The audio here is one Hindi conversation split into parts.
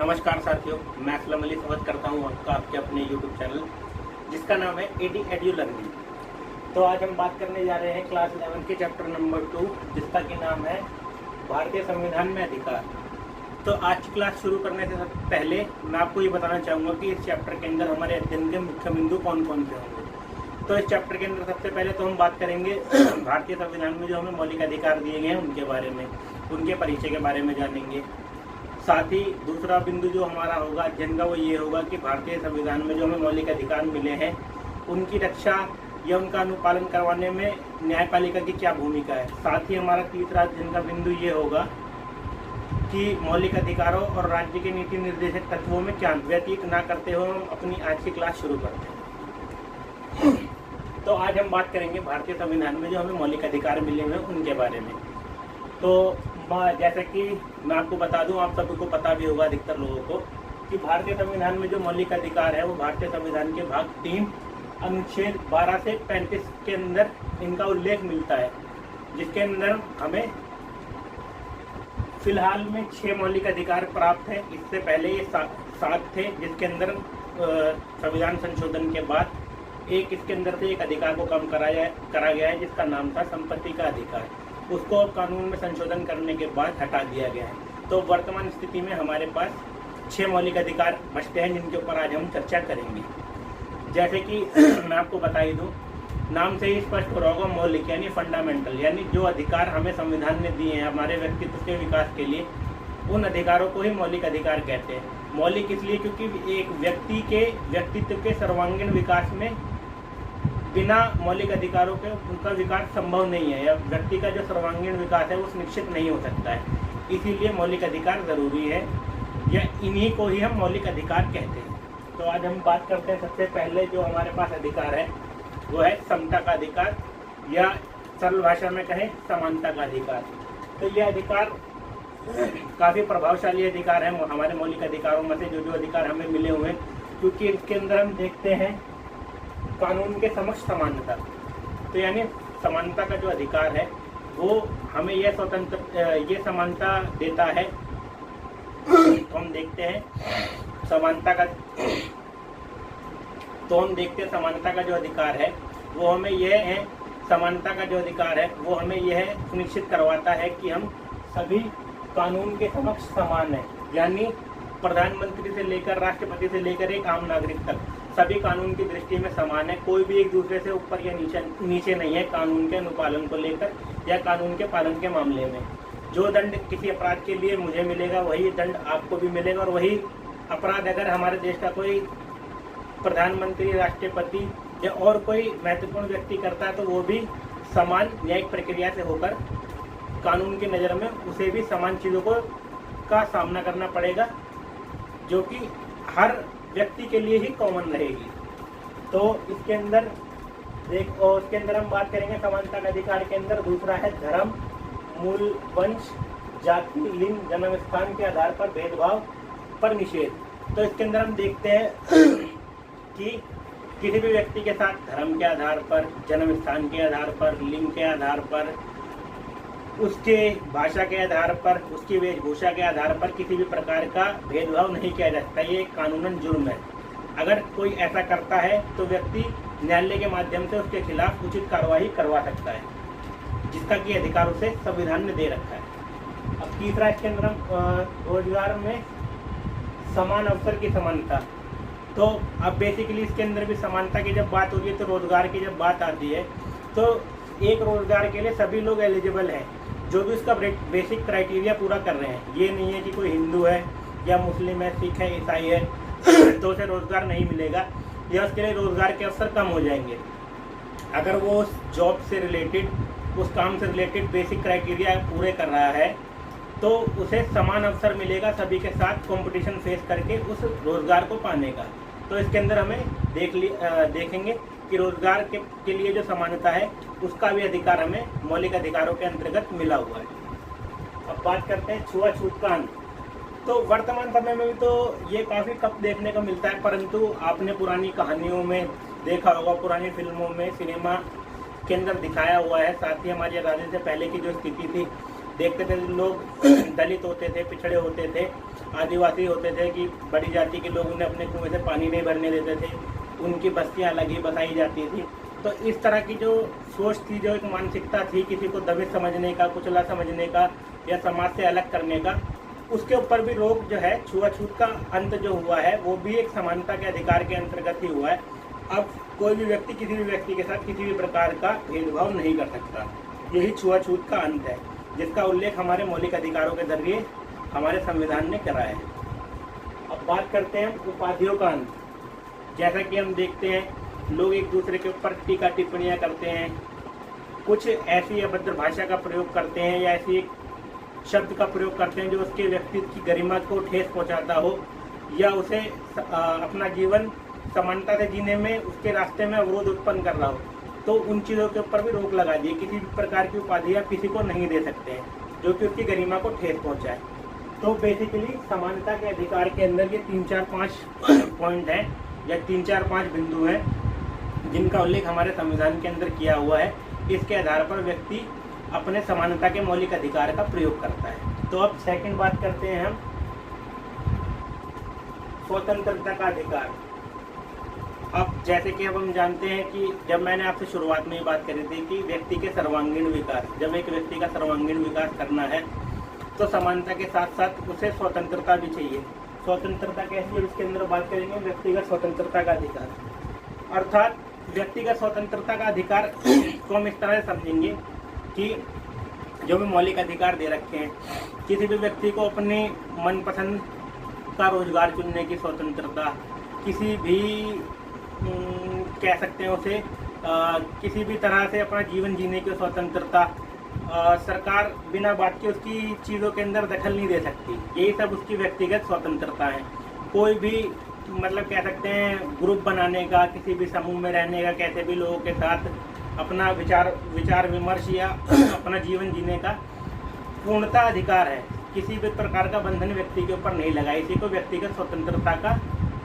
नमस्कार साथियों, मैं असलम अली स्वागत करता हूं आपका आपके अपने YouTube चैनल जिसका नाम है एडी एड्यू लर्निंग। तो आज हम बात करने जा रहे हैं क्लास 11 के चैप्टर नंबर 2 जिसका कि नाम है भारतीय संविधान में अधिकार। तो आज की क्लास शुरू करने से पहले मैं आपको ये बताना चाहूँगा कि इस चैप्टर के अंदर हमारे अध्ययन के मुख्य बिंदु कौन कौन से होंगे। तो इस चैप्टर के अंदर सबसे पहले तो हम बात करेंगे भारतीय संविधान में जो हमें मौलिक अधिकार दिए गए हैं उनके बारे में, उनके परिचय के बारे में जानेंगे। साथ ही दूसरा बिंदु जो हमारा होगा अध्ययन का वो ये होगा कि भारतीय संविधान में जो हमें मौलिक अधिकार मिले हैं उनकी रक्षा या उनका अनुपालन करवाने में न्यायपालिका की क्या भूमिका है। साथ ही हमारा तीसरा अध्ययन का बिंदु ये होगा कि मौलिक अधिकारों और राज्य के नीति निर्देशक तत्वों में क्या व्यतीत ना करते हुए हम अपनी आज की क्लास शुरू करते हैं। तो आज हम बात करेंगे भारतीय संविधान में जो हमें मौलिक अधिकार मिले हुए हैं उनके बारे में। तो जैसे कि मैं आपको बता दूं, आप सभी को पता भी होगा अधिकतर लोगों को कि भारतीय संविधान में जो मौलिक अधिकार है वो भारतीय संविधान के भाग 3 अनुच्छेद 12 से 35 के अंदर इनका उल्लेख मिलता है, जिसके अंदर हमें फिलहाल में 6 मौलिक अधिकार प्राप्त है। इससे पहले ये 7 थे, जिसके अंदर संविधान संशोधन के बाद इसके अंदर से एक अधिकार को कम करा गया है जिसका नाम था संपत्ति का अधिकार। उसको कानून में संशोधन करने के बाद हटा दिया गया है। तो वर्तमान स्थिति में हमारे पास 6 मौलिक अधिकार बचते हैं जिनके ऊपर आज हम चर्चा करेंगे। जैसे कि मैं आपको बता ही दूँ, नाम से ही स्पष्ट हो रहा होगा, मौलिक यानी फंडामेंटल, यानी जो अधिकार हमें संविधान ने दिए हैं हमारे व्यक्तित्व के विकास के लिए, उन अधिकारों को ही मौलिक अधिकार कहते हैं। मौलिक इसलिए क्योंकि एक व्यक्ति के व्यक्तित्व के सर्वांगीण विकास में बिना मौलिक अधिकारों के उनका विकास संभव नहीं है, या व्यक्ति का जो सर्वांगीण विकास है वो सुनिश्चित नहीं हो सकता है। इसीलिए मौलिक अधिकार जरूरी है, या इन्हीं को ही हम मौलिक अधिकार कहते हैं। तो आज हम बात करते हैं सबसे पहले जो हमारे पास अधिकार है वो है समता का अधिकार, या सरल भाषा में कहें समानता का अधिकार। तो ये अधिकार काफ़ी प्रभावशाली अधिकार है हमारे मौलिक अधिकारों में से जो अधिकार हमें मिले हुए हैं, क्योंकि इसके अंदर हम देखते हैं कानून के समक्ष समानता। तो यानी समानता का जो अधिकार है वो हमें यह ये समानता देता है। तो हम देखते हैं समानता का जो अधिकार है वो हमें यह है, समानता का जो अधिकार है वो हमें यह सुनिश्चित करवाता है कि हम सभी कानून के समक्ष समान हैं। यानी प्रधानमंत्री से लेकर राष्ट्रपति से लेकर एक आम नागरिक तक सभी कानून की दृष्टि में समान है। कोई भी एक दूसरे से ऊपर या नीचे नहीं है कानून के अनुपालन को लेकर या कानून के पालन के मामले में। जो दंड किसी अपराध के लिए मुझे मिलेगा वही दंड आपको भी मिलेगा, और वही अपराध अगर हमारे देश का कोई प्रधानमंत्री, राष्ट्रपति या और कोई महत्वपूर्ण व्यक्ति करता है तो वो भी समान न्यायिक प्रक्रिया से होकर कानून की नज़र में उसे भी समान चीज़ों का सामना करना पड़ेगा, जो कि हर व्यक्ति के लिए ही कॉमन रहेगी। तो इसके अंदर उसके अंदर हम बात करेंगे समानता का अधिकार के अंदर। दूसरा है धर्म, मूल, वंश, जाति, लिंग, जन्म स्थान के आधार पर भेदभाव पर निषेध। तो इसके अंदर हम देखते हैं कि किसी भी व्यक्ति के साथ धर्म के आधार पर, जन्म स्थान के आधार पर, लिंग के आधार पर, उसके भाषा के आधार पर, उसकी वेशभूषा के आधार पर किसी भी प्रकार का भेदभाव नहीं किया जा सकता। ये कानूनन जुर्म है। अगर कोई ऐसा करता है तो व्यक्ति न्यायालय के माध्यम से उसके खिलाफ उचित कार्रवाई करवा सकता है, जिसका कि अधिकार उसे संविधान ने दे रखा है। अब तीसरा इसके अंदर रोजगार में समान अवसर की समानता। तो अब बेसिकली इसके अंदर भी समानता की जब बात होती है तो रोजगार की जब बात आती है तो एक रोजगार के लिए सभी लोग एलिजिबल हैं, जो भी उसका बेसिक क्राइटेरिया पूरा कर रहे हैं। ये नहीं है कि कोई हिंदू है या मुस्लिम है, सिख है, ईसाई है तो उसे रोजगार नहीं मिलेगा या उसके लिए रोजगार के अवसर कम हो जाएंगे। अगर वो उस जॉब से रिलेटेड, उस काम से रिलेटेड बेसिक क्राइटेरिया पूरे कर रहा है तो उसे समान अवसर मिलेगा सभी के साथ कंपटीशन फेस करके उस रोजगार को पाने का। तो इसके अंदर हमें देखेंगे कि रोजगार के लिए जो समानता है उसका भी अधिकार हमें मौलिक अधिकारों के अंतर्गत मिला हुआ है। अब बात करते हैं छुआछूत का अंत। तो वर्तमान समय में भी तो ये काफ़ी कम देखने को मिलता है, परंतु आपने पुरानी कहानियों में देखा होगा, पुरानी फिल्मों में, सिनेमा के अंदर दिखाया हुआ है। साथ ही हमारी आज़ादी से पहले की जो स्थिति थी, देखते थे लोग दलित होते थे, पिछड़े होते थे, आदिवासी होते थे कि बड़ी जाति के लोग उन्हें अपने कुएं से पानी नहीं भरने देते थे, उनकी बस्तियां अलग ही बसाई जाती थी। तो इस तरह की जो सोच थी, जो एक मानसिकता थी किसी को दबित समझने का, कुचला समझने का या समाज से अलग करने का, उसके ऊपर भी रोक जो है, छुआछूत का अंत जो हुआ है वो भी एक समानता के अधिकार के अंतर्गत ही हुआ है। अब कोई भी व्यक्ति किसी भी व्यक्ति के साथ किसी भी प्रकार का भेदभाव नहीं कर सकता। यही छुआछूत का अंत है, जिसका उल्लेख हमारे मौलिक अधिकारों के जरिए हमारे संविधान ने करा है। अब बात करते हैं उपाधियों का अंत। जैसा कि हम देखते हैं लोग एक दूसरे के ऊपर टीका टिप्पणियां करते हैं, कुछ ऐसी अभद्र भाषा का प्रयोग करते हैं या ऐसी एक शब्द का प्रयोग करते हैं जो उसके व्यक्तित्व की गरिमा को ठेस पहुंचाता हो या उसे अपना जीवन समानता से जीने में उसके रास्ते में अवरोध उत्पन्न कर रहा हो, तो उन चीज़ों के ऊपर भी रोक लगा दी। किसी भी प्रकार की उपाधियाँ किसी को नहीं दे सकते हैं जो कि उसकी गरिमा को ठेस पहुंचाए। तो बेसिकली समानता के अधिकार के अंदर ये 3-4-5 पॉइंट हैं या 3-4-5 बिंदु हैं जिनका उल्लेख हमारे संविधान के अंदर किया हुआ है। इसके आधार पर व्यक्ति अपने समानता के मौलिक अधिकार का प्रयोग करता है। तो अब सेकंड बात करते हैं हम स्वतंत्रता का अधिकार। अब जैसे कि अब हम जानते हैं कि जब मैंने आपसे शुरुआत में ये बात करी थी कि व्यक्ति के सर्वांगीण विकास, जब एक व्यक्ति का सर्वांगीण विकास करना है तो समानता के साथ साथ उसे स्वतंत्रता भी चाहिए। स्वतंत्रता कैसी है इसके अंदर बात करेंगे, व्यक्तिगत स्वतंत्रता का अधिकार। अर्थात व्यक्तिगत स्वतंत्रता का अधिकार को हम इस तरह से समझेंगे कि जो भी मौलिक अधिकार दे रखे हैं, किसी भी व्यक्ति को अपने मनपसंद का रोजगार चुनने की स्वतंत्रता, किसी भी कह सकते हैं उसे किसी भी तरह से अपना जीवन जीने की स्वतंत्रता, सरकार बिना बात के उसकी चीज़ों के अंदर दखल नहीं दे सकती। यही सब उसकी व्यक्तिगत स्वतंत्रता है। कोई भी मतलब कह सकते हैं ग्रुप बनाने का, किसी भी समूह में रहने का, कैसे भी लोगों के साथ अपना विचार विमर्श या अपना जीवन जीने का पूर्णता अधिकार है। किसी भी प्रकार का बंधन व्यक्ति के ऊपर नहीं लगा, इसी को व्यक्तिगत स्वतंत्रता का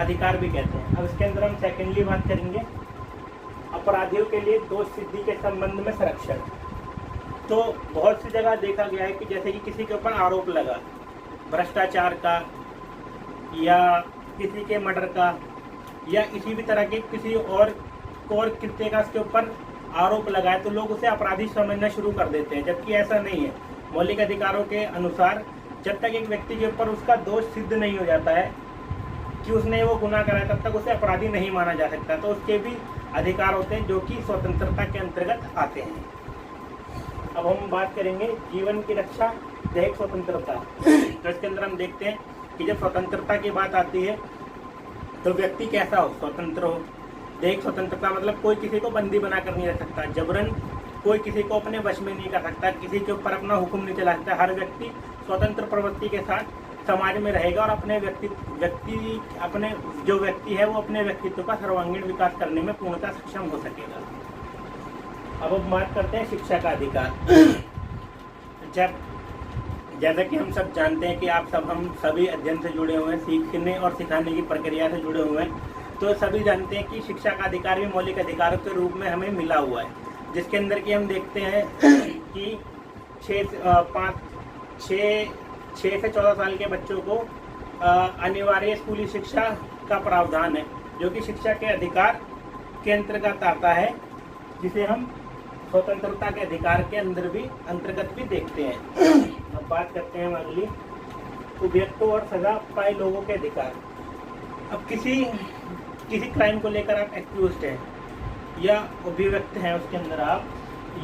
अधिकार भी कहते हैं। अब इसके अंदर हम सेकेंडली बात करेंगे अपराधियों के लिए दोष सिद्धि के संबंध में संरक्षण। तो बहुत सी जगह देखा गया है कि जैसे कि किसी के ऊपर आरोप लगा भ्रष्टाचार का या किसी के मर्डर का या किसी भी तरह के किसी और कृत्य का उसके ऊपर आरोप लगाए तो लोग उसे अपराधी समझना शुरू कर देते हैं, जबकि ऐसा नहीं है। मौलिक अधिकारों के अनुसार जब तक एक व्यक्ति के ऊपर उसका दोष सिद्ध नहीं हो जाता है कि उसने वो गुनाह करा है, तब तक उसे अपराधी नहीं माना जा सकता। तो उसके भी अधिकार होते हैं जो कि स्वतंत्रता के अंतर्गत आते हैं। अब हम बात करेंगे जीवन की रक्षा, दैहिक स्वतंत्रता। तो इसके अंदर हम देखते हैं कि जब स्वतंत्रता की बात आती है तो व्यक्ति कैसा हो, स्वतंत्र हो। दैहिक स्वतंत्रता मतलब कोई किसी को बंदी बना कर नहीं रख सकता, जबरन कोई किसी को अपने वश में नहीं कर सकता, किसी के ऊपर अपना हुक्म नहीं चला सकता। हर व्यक्ति स्वतंत्र प्रवृत्ति के साथ समाज में रहेगा और अपने अपने जो व्यक्ति है वो अपने व्यक्तित्व का सर्वांगीण विकास करने में पूर्णतः सक्षम हो सकेगा। अब हम बात करते हैं शिक्षा का अधिकार। जैसा कि हम सब जानते हैं कि हम सभी अध्ययन से जुड़े हुए हैं, सीखने और सिखाने की प्रक्रिया से जुड़े हुए हैं, तो सभी जानते हैं कि शिक्षा का अधिकार भी मौलिक अधिकारों के रूप में हमें मिला हुआ है, जिसके अंदर कि हम देखते हैं कि 6 से 14 साल के बच्चों को अनिवार्य स्कूली शिक्षा का प्रावधान है, जो कि शिक्षा के अधिकार के अंतर्गत आता है, जिसे हम स्वतंत्रता के अधिकार के अंतर्गत भी देखते हैं। अब बात करते हैं अगली, अभियुक्तों और सजा पाए लोगों के अधिकार। अब किसी क्राइम को लेकर आप एक्यूज्ड हैं या अभियुक्त हैं, उसके अंदर आप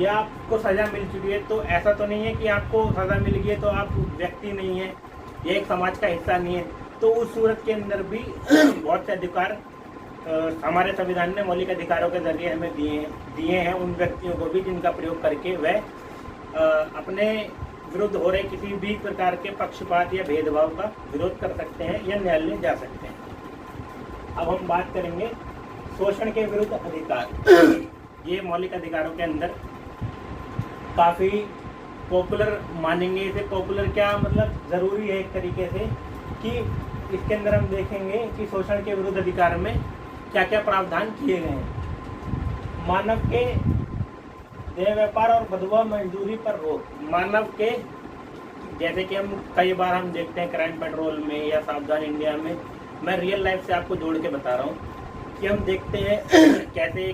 या आपको सज़ा मिल चुकी है, तो ऐसा तो नहीं है कि आपको सज़ा मिल गई है तो आप व्यक्ति नहीं है, ये एक समाज का हिस्सा नहीं है। तो उस सूरत के अंदर भी बहुत से अधिकार हमारे संविधान ने मौलिक अधिकारों के जरिए हमें दिए हैं उन व्यक्तियों को भी, जिनका प्रयोग करके वह अपने विरुद्ध हो रहे किसी भी प्रकार के पक्षपात या भेदभाव का विरोध कर सकते हैं या न्यायालय जा सकते हैं। अब हम बात करेंगे शोषण के विरुद्ध अधिकार। ये मौलिक अधिकारों के अंदर काफ़ी पॉपुलर मानेंगे। इसे पॉपुलर क्या मतलब ज़रूरी है एक तरीके से कि इसके अंदर हम देखेंगे कि शोषण के विरुद्ध अधिकार में क्या क्या प्रावधान किए गए हैं। मानव के देह व्यापार और बंधुआ मजदूरी पर रोक। मानव के जैसे कि हम कई बार हम देखते हैं क्राइम पेट्रोल में या सावधान इंडिया में, मैं रियल लाइफ से आपको जोड़ के बता रहा हूँ कि हम देखते हैं कैसे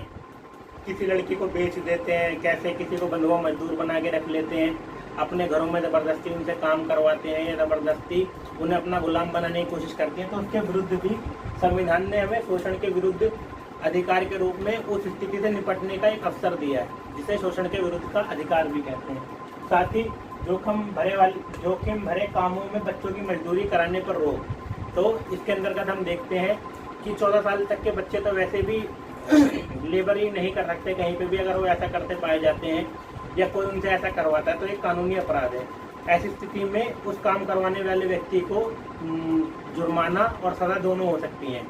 किसी लड़की को बेच देते हैं, कैसे किसी को बंधुआ मजदूर बना के रख लेते हैं, अपने घरों में ज़बरदस्ती उनसे काम करवाते हैं या ज़बरदस्ती उन्हें अपना गुलाम बनाने की कोशिश करते हैं। तो उसके विरुद्ध भी संविधान ने हमें शोषण के विरुद्ध अधिकार के रूप में उस स्थिति से निपटने का एक अवसर दिया है, जिसे शोषण के विरुद्ध का अधिकार भी कहते हैं। साथ ही जोखिम भरे कामों में बच्चों की मजदूरी कराने पर रोक, तो इसके अंतर्गत हम देखते हैं कि 14 साल तक के बच्चे तो वैसे भी लेबर ही नहीं कर सकते कहीं पे भी, अगर वो ऐसा करते पाए जाते हैं या कोई उनसे ऐसा करवाता है तो एक कानूनी अपराध है। ऐसी स्थिति में उस काम करवाने वाले व्यक्ति को जुर्माना और सज़ा दोनों हो सकती हैं।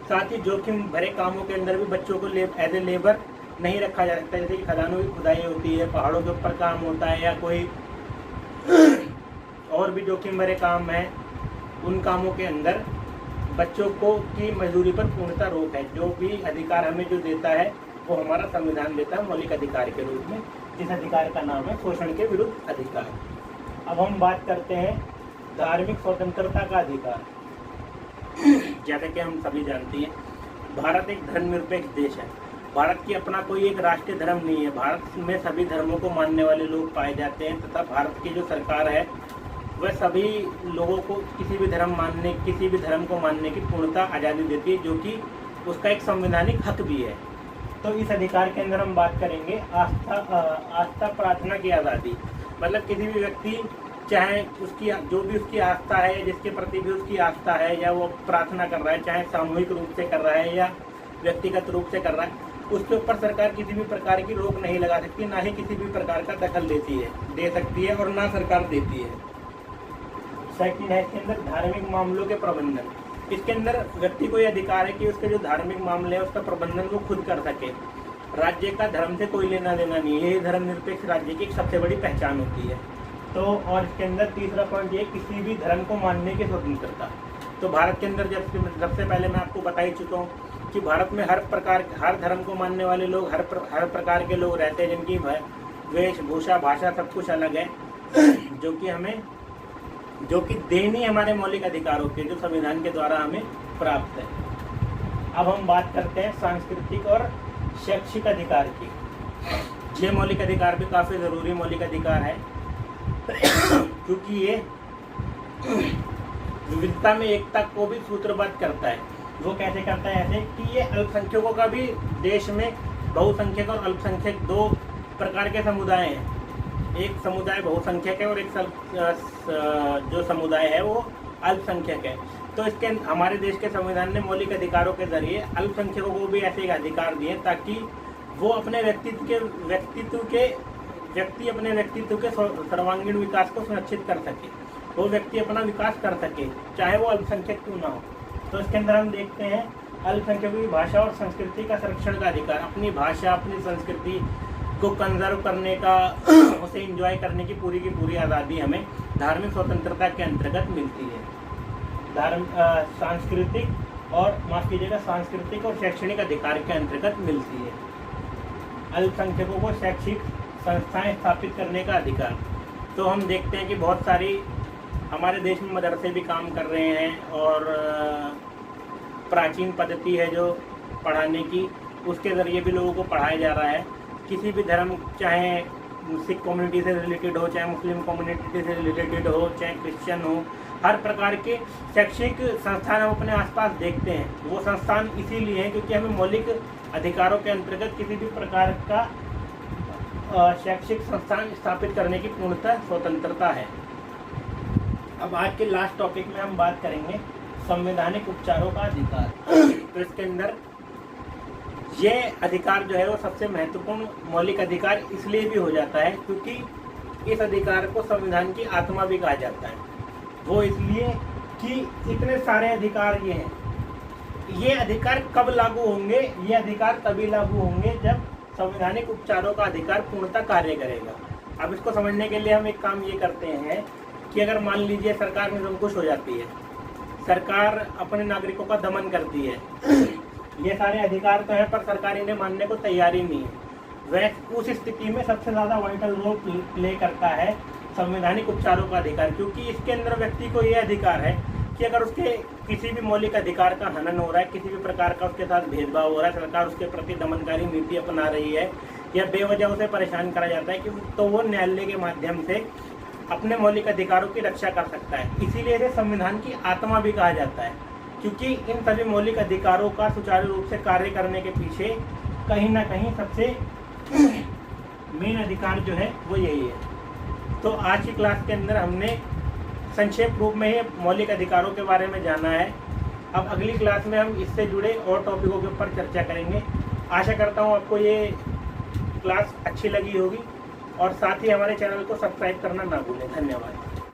साथ ही जोखिम भरे कामों के अंदर भी बच्चों को एज ए लेबर नहीं रखा जा सकता, जैसे कि खदानों की खुदाई होती है, पहाड़ों के ऊपर काम होता है या कोई और भी जोखिम भरे काम है, उन कामों के अंदर बच्चों को की मजदूरी पर पूर्णतः रोक है। जो भी अधिकार हमें जो देता है वो हमारा संविधान देता है मौलिक अधिकार के रूप में, जिस अधिकार का नाम है शोषण के विरुद्ध अधिकार। अब हम बात करते हैं धार्मिक स्वतंत्रता का अधिकार। जैसे कि हम सभी जानते हैं, भारत एक धर्मनिरपेक्ष देश है। भारत की अपना कोई एक राष्ट्रीय धर्म नहीं है। भारत में सभी धर्मों को मानने वाले लोग पाए जाते हैं तथा भारत की जो सरकार है वह सभी लोगों को किसी भी धर्म को मानने की पूर्णतः आज़ादी देती है, जो कि उसका एक संवैधानिक हक भी है। तो इस अधिकार के अंदर हम बात करेंगे आस्था प्रार्थना की आज़ादी। मतलब किसी भी व्यक्ति चाहे उसकी जो भी उसकी आस्था है, जिसके प्रति भी उसकी आस्था है, या वो प्रार्थना कर रहा है, चाहे सामूहिक रूप से कर रहा है या व्यक्तिगत रूप से कर रहा है, उसके ऊपर सरकार किसी भी प्रकार की रोक नहीं लगा सकती, ना ही किसी भी प्रकार का दखल दे सकती है और ना सरकार देती है। सेकंड है इसके अंदर धार्मिक मामलों के प्रबंधन। इसके अंदर व्यक्ति को यह अधिकार है कि उसके जो धार्मिक मामले हैं उसका प्रबंधन वो खुद कर सके। राज्य का धर्म से कोई लेना देना नहीं है। ये धर्मनिरपेक्ष राज्य की एक सबसे बड़ी पहचान होती है। तो और इसके अंदर तीसरा पॉइंट ये किसी भी धर्म को मानने की स्वतंत्रता। तो भारत के अंदर सबसे पहले मैं आपको बता ही चुका हूँ कि भारत में हर धर्म को मानने वाले लोग, हर प्रकार के लोग रहते हैं, जिनकी वेशभूषा, भाषा सब कुछ अलग है, जो कि देनी हमारे मौलिक अधिकारों के जो संविधान के द्वारा हमें प्राप्त है। अब हम बात करते हैं सांस्कृतिक और शैक्षिक अधिकार की। ये मौलिक अधिकार भी काफ़ी ज़रूरी मौलिक अधिकार है क्योंकि ये विविधता में एकता को भी सूत्रबद्ध करता है। वो कैसे करता है? ऐसे कि ये अल्पसंख्यकों का भी, देश में बहुसंख्यक और अल्पसंख्यक दो प्रकार के समुदाय हैं। एक समुदाय बहुसंख्यक है और एक जो समुदाय है वो अल्पसंख्यक है। तो इसके हमारे देश के संविधान ने मौलिक अधिकारों के जरिए अल्पसंख्यकों को भी ऐसे एक अधिकार दिए ताकि वो अपने व्यक्ति अपने व्यक्तित्व के सर्वांगीण विकास को सुनिश्चित कर सके, वो व्यक्ति अपना विकास कर सके, चाहे वो अल्पसंख्यक क्यों ना हो। तो इसके अंदर हम देखते हैं अल्पसंख्यकों की भाषा और संस्कृति का संरक्षण का अधिकार। अपनी भाषा, अपनी संस्कृति को कंजर्व करने का, उसे एंजॉय करने की पूरी आज़ादी हमें धार्मिक स्वतंत्रता के अंतर्गत मिलती है। सांस्कृतिक और शैक्षणिक अधिकार के अंतर्गत मिलती है। अल्पसंख्यकों को शैक्षिक संस्थाएं स्थापित करने का अधिकार। तो हम देखते हैं कि बहुत सारी हमारे देश में मदरसे भी काम कर रहे हैं और प्राचीन पद्धति है जो पढ़ाने की, उसके ज़रिए भी लोगों को पढ़ाया जा रहा है। किसी भी धर्म, चाहे सिख कम्युनिटी से रिलेटेड हो, चाहे मुस्लिम कम्युनिटी से रिलेटेड हो, चाहे क्रिश्चियन हो, हर प्रकार के शैक्षिक संस्थान हम अपने आसपास देखते हैं। वो संस्थान इसीलिए हैं क्योंकि हमें मौलिक अधिकारों के अंतर्गत किसी भी प्रकार का शैक्षिक संस्थान स्थापित करने की पूर्णतः स्वतंत्रता है। अब आज के लास्ट टॉपिक में हम बात करेंगे संवैधानिक उपचारों का अधिकार। तो इसके अंदर ये अधिकार जो है वो सबसे महत्वपूर्ण मौलिक अधिकार इसलिए भी हो जाता है क्योंकि इस अधिकार को संविधान की आत्मा भी कहा जाता है। वो इसलिए कि इतने सारे अधिकार ये हैं। ये अधिकार कब लागू होंगे? ये अधिकार तभी लागू होंगे जब संवैधानिक उपचारों का अधिकार पूर्णतः कार्य करेगा। अब इसको समझने के लिए हम एक काम ये करते हैं कि अगर मान लीजिए सरकार निरंकुश हो जाती है, सरकार अपने नागरिकों का दमन करती है, ये सारे अधिकार तो हैं पर सरकार इन्हें मानने को तैयार ही नहीं है, वह उस स्थिति में सबसे ज़्यादा वाइटल रोल प्ले करता है संवैधानिक उपचारों का अधिकार, क्योंकि इसके अंदर व्यक्ति को यह अधिकार है कि अगर उसके किसी भी मौलिक अधिकार का हनन हो रहा है, किसी भी प्रकार का उसके साथ भेदभाव हो रहा है, सरकार उसके प्रति दमनकारी नीति अपना रही है या बेवजह उसे परेशान करा जाता है, कि तो वो न्यायालय के माध्यम से अपने मौलिक अधिकारों की रक्षा कर सकता है। इसीलिए इसे संविधान की आत्मा भी कहा जाता है, क्योंकि इन सभी मौलिक अधिकारों का सुचारू रूप से कार्य करने के पीछे कहीं ना कहीं सबसे मेन अधिकार जो है वो यही है। तो आज की क्लास के अंदर हमने संक्षेप रूप में ही मौलिक अधिकारों के बारे में जाना है। अब अगली क्लास में हम इससे जुड़े और टॉपिकों के ऊपर चर्चा करेंगे। आशा करता हूँ आपको ये क्लास अच्छी लगी होगी और साथ ही हमारे चैनल को सब्सक्राइब करना ना भूलें। धन्यवाद।